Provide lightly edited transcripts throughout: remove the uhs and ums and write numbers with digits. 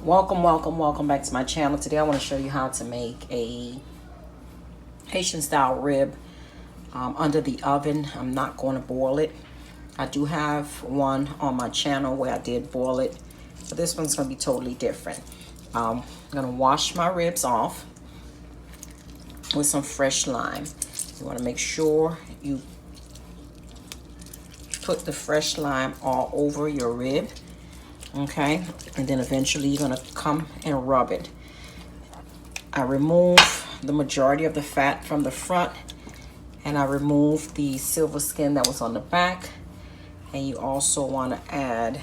Welcome back to my channel. Today I want to show you how to make a Haitian style rib under the oven. I'm not going to boil it. I do have one on my channel where I did boil it, but this one's going to be totally different. I'm going to wash my ribs off with some fresh lime. You want to make sure you put the fresh lime all over your rib. Okay, and then eventually you're going to come and rub it. I remove the majority of the fat from the front, and I remove the silver skin that was on the back. And you also want to add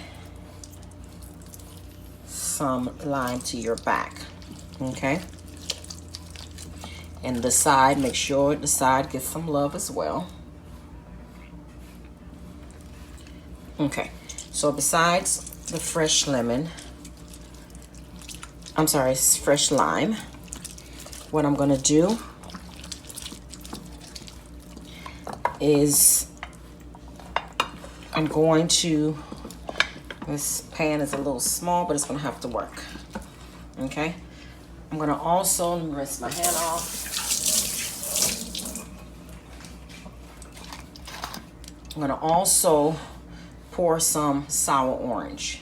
some lime to your back. Okay, and the side, make sure the side gets some love as well. Okay, so besides the fresh lemon, fresh lime, what I'm gonna do is I'm going to, this pan is a little small, but it's gonna have to work. Okay, I'm gonna also, let me rinse my hand off. I'm gonna also pour some sour orange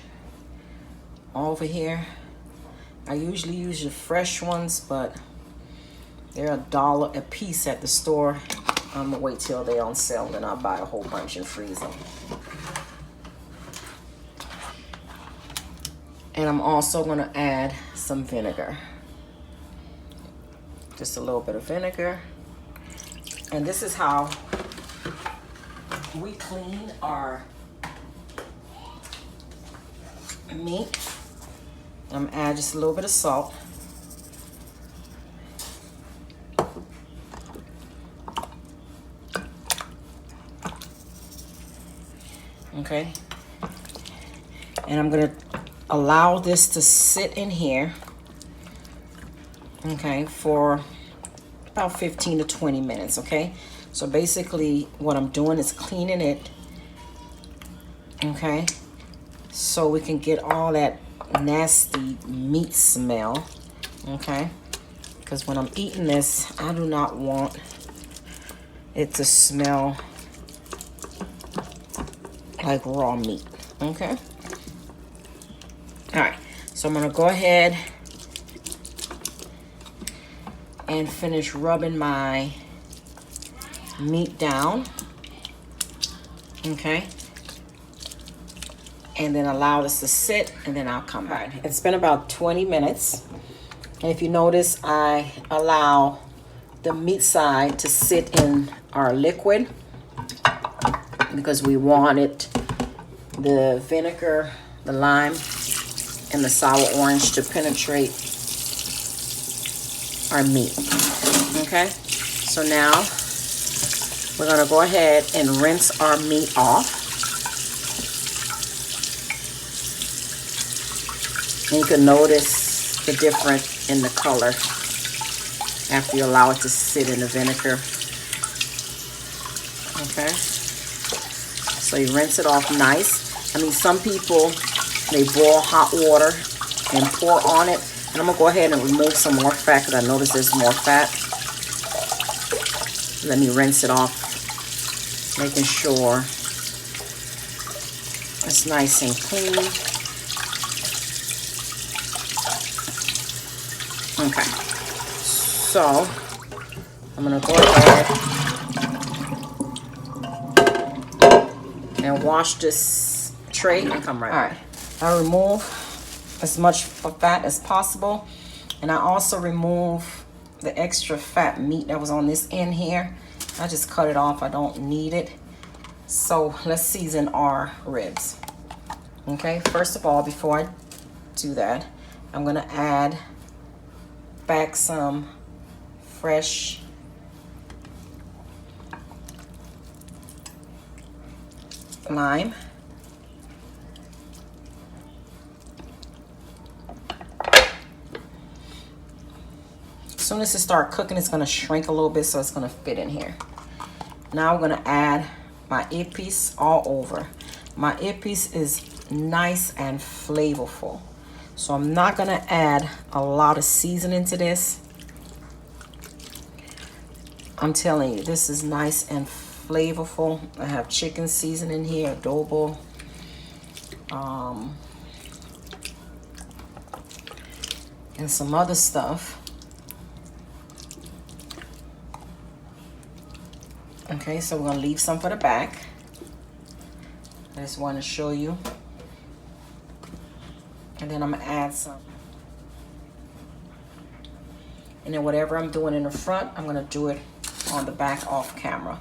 over here. I usually use the fresh ones, but they're $1 a piece at the store. I'm gonna wait till they're on sale, then I'll buy a whole bunch and freeze them. And I'm also gonna add some vinegar. Just a little bit of vinegar. And this is how we clean our meat. I'm gonna add just a little bit of salt. Okay, and I'm gonna allow this to sit in here, okay, for about 15 to 20 minutes. Okay, so basically what I'm doing is cleaning it, okay, so we can get all that nasty meat smell. Okay, because when I'm eating this, I do not want it to smell like raw meat. Okay, all right, so I'm gonna go ahead and finish rubbing my meat down. Okay, and then allow this to sit, and then I'll come back. It's been about 20 minutes. And if you notice, I allow the meat side to sit in our liquid because we wanted the vinegar, the lime, and the sour orange to penetrate our meat. Okay, so now we're gonna go ahead and rinse our meat off. And you can notice the difference in the color after you allow it to sit in the vinegar. Okay, so you rinse it off nice. I mean, some people, they boil hot water and pour on it. And I'm gonna go ahead and remove some more fat because I notice there's more fat. Let me rinse it off, making sure it's nice and clean. Okay, so I'm gonna go ahead and wash this tray and come right back. All right, I remove as much fat as possible, and I also remove the extra fat meat that was on this end here. I just cut it off, I don't need it. So let's season our ribs. Okay, first of all, before I do that, I'm gonna add back some fresh lime. As soon as it starts cooking, it's going to shrink a little bit, so it's going to fit in here. Now I'm going to add my Epis all over. My Epis is nice and flavorful. So I'm not gonna add a lot of seasoning to this. I'm telling you, this is nice and flavorful. I have chicken seasoning here, adobo. And some other stuff. Okay, so we're gonna leave some for the back. I just want to show you. And then I'm gonna add some. And then whatever I'm doing in the front, I'm gonna do it on the back off camera.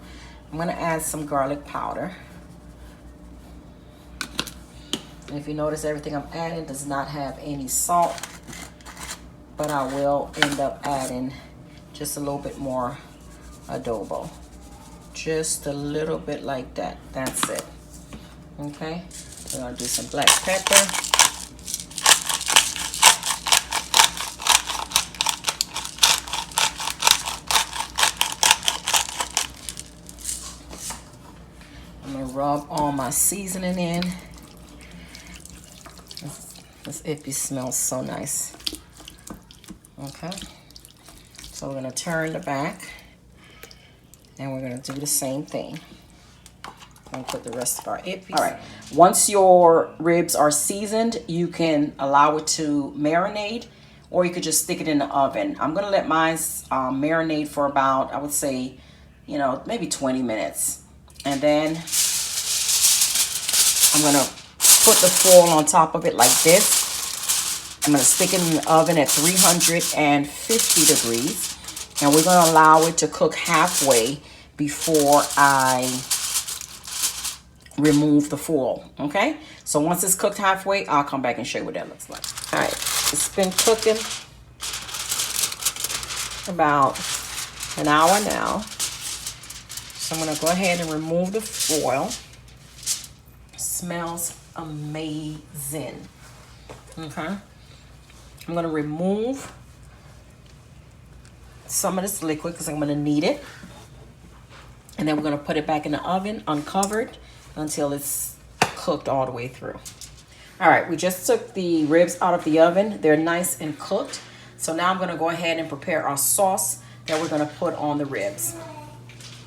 I'm gonna add some garlic powder. And if you notice, everything I'm adding does not have any salt, but I will end up adding just a little bit more adobo. Just a little bit like that. That's it. Okay, we're gonna do some black pepper. I'm gonna rub all my seasoning in. This Epis smells so nice. Okay, so we're gonna turn the back and we're gonna do the same thing. And put the rest of our Epis. All right, once your ribs are seasoned, you can allow it to marinate, or you could just stick it in the oven. I'm gonna let mine marinate for about, I would say, you know, maybe 20 minutes. And then I'm gonna put the foil on top of it like this. I'm gonna stick it in the oven at 350 degrees. And we're gonna allow it to cook halfway before I remove the foil, okay? So once it's cooked halfway, I'll come back and show you what that looks like. All right, it's been cooking about an hour now. So I'm gonna go ahead and remove the foil. Smells amazing, okay? I'm gonna remove some of this liquid because I'm gonna need it. And then we're gonna put it back in the oven, uncovered, until it's cooked all the way through. All right, we just took the ribs out of the oven. They're nice and cooked. So now I'm gonna go ahead and prepare our sauce that we're gonna put on the ribs.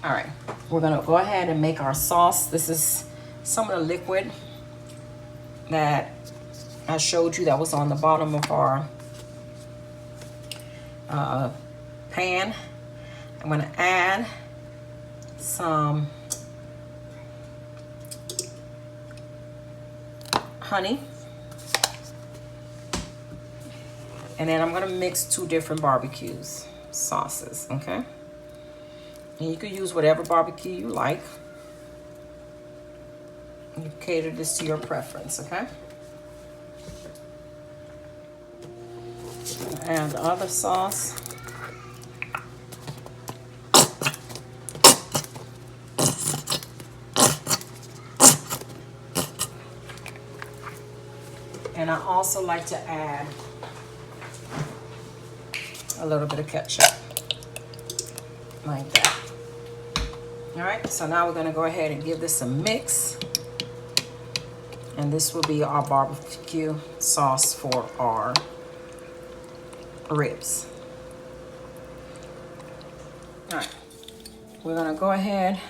All right, we're gonna go ahead and make our sauce. This is some of the liquid that I showed you that was on the bottom of our pan. I'm gonna add some honey, and then I'm gonna mix 2 different barbecue sauces, okay? And you can use whatever barbecue you like. You cater this to your preference, okay? And the other sauce. And I also like to add a little bit of ketchup, like that. All right, so now we're gonna go ahead and give this a mix. And this will be our barbecue sauce for our ribs. All right, we're gonna go ahead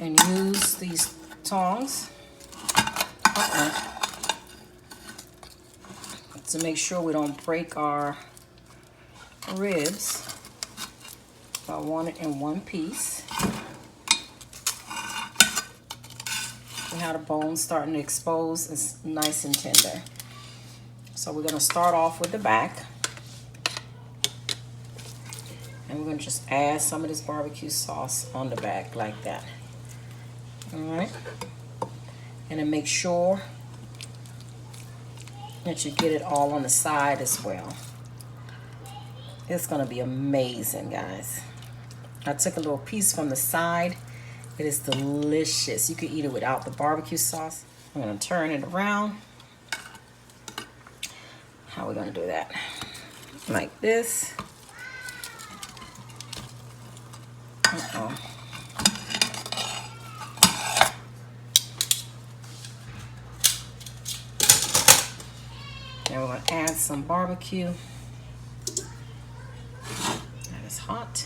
and use these tongs to make sure we don't break our ribs. I want it in one piece. See how the bone's starting to expose? It's nice and tender. So we're gonna start off with the back. And we're gonna just add some of this barbecue sauce on the back like that. All right. And then make sure that you get it all on the side as well. It's gonna be amazing, guys. I took a little piece from the side. It is delicious. You can eat it without the barbecue sauce. I'm gonna turn it around. How are we gonna do that? Like this. And we're gonna add some barbecue. That is hot.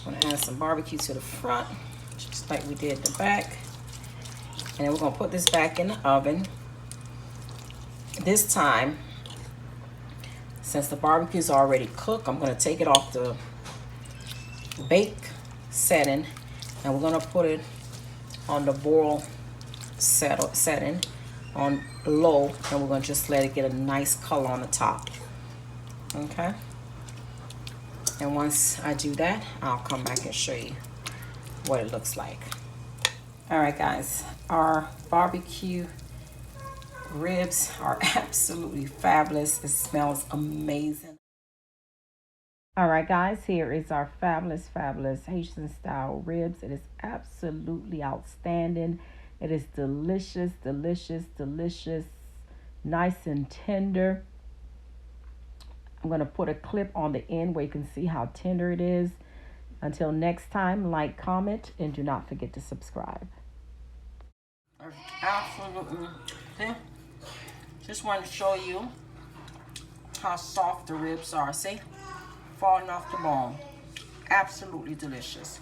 I'm gonna add some barbecue to the front, just like we did the back. And then we're gonna put this back in the oven. This time, since the barbecue is already cooked, I'm gonna take it off the bake setting, and we're gonna put it on the boil setting on low, and we're gonna just let it get a nice color on the top. Okay. And once I do that, I'll come back and show you what it looks like. All right, guys, our barbecue ribs are absolutely fabulous. It smells amazing. All right, guys, here is our fabulous Haitian style ribs. It is absolutely outstanding. It is delicious, nice and tender. I'm going to put a clip on the end where you can see how tender it is. Until next time, like, comment, and do not forget to subscribe. Absolutely. See? Just wanted to show you how soft the ribs are. See? Falling off the bone. Absolutely delicious.